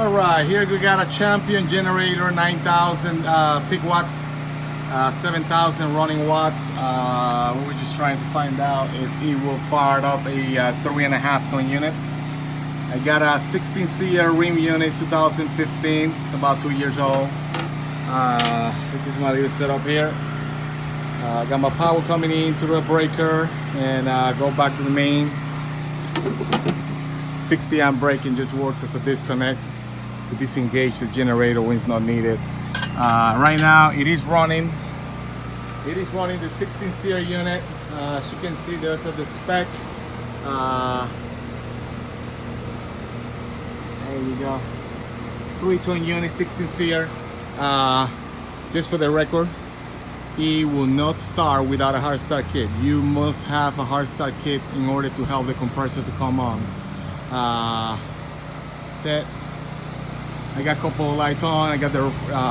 All right, here we got a champion generator, 9,000 peak watts, 7,000 running watts. We were just trying to find out if it will fire up a 3.5 ton unit. I got a 16 seer rim unit, 2015. It's about 2 years old. This is my little setup here. I got my power coming into the breaker and go back to the main. 60 amp braking just works as a disconnect to disengage the generator when it's not needed. Right now it is running. It is running the 16 seer unit. As you can see, there's the specs. There you go. 3-ton unit, 16 seer. Just for the record, it will not start without a hard start kit. You must have a hard start kit in order to help the compressor to come on. That's it. I got a couple of lights on. I got the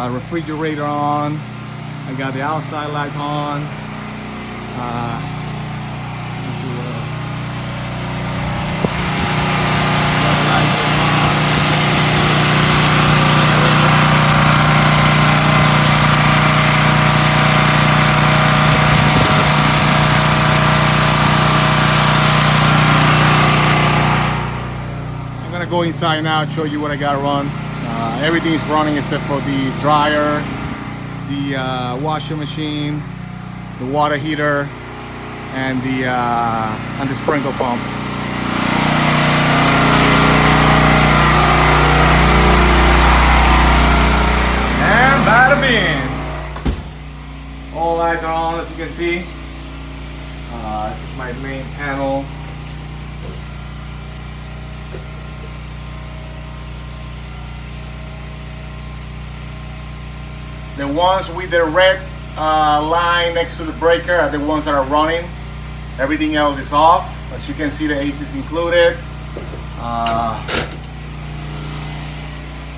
refrigerator on. I got the outside lights on. Let's see what else. I'm gonna go inside now and show you what I got run. Everything is running except for the dryer, the washer machine, the water heater, and the sprinkler pump. And bada bing! All lights are on, as you can see. This is my main panel. The ones with the red line next to the breaker are the ones that are running. Everything else is off. As you can see, the AC is included.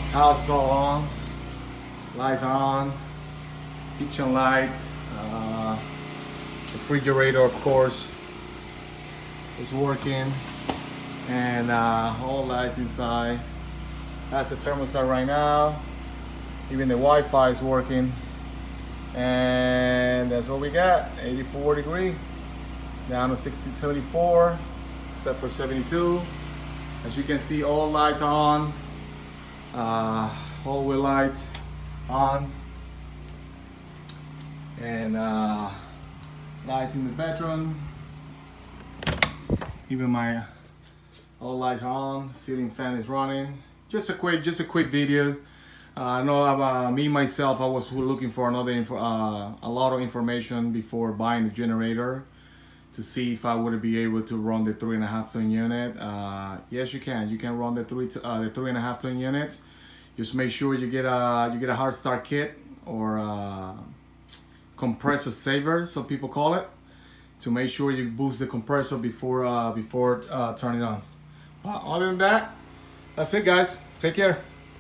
House is all on. Lights are on. Kitchen lights. Refrigerator, of course, is working. And all lights inside. That's the thermostat right now. Even the Wi-Fi is working, and that's what we got. 84 degree down to 74, except for 72. As you can see, all lights are on. Hallway lights on, and lights in the bedroom. Even my all lights are on. Ceiling fan is running. Just a quick video. I know me myself, I was looking for a lot of information before buying the generator to see if I would be able to run the 3.5 ton unit. Yes, you can. You can run the 3.5 ton unit. Just make sure you get a hard start kit or compressor saver, some people call it, to make sure you boost the compressor before turning on. Other than that, that's it, guys. Take care.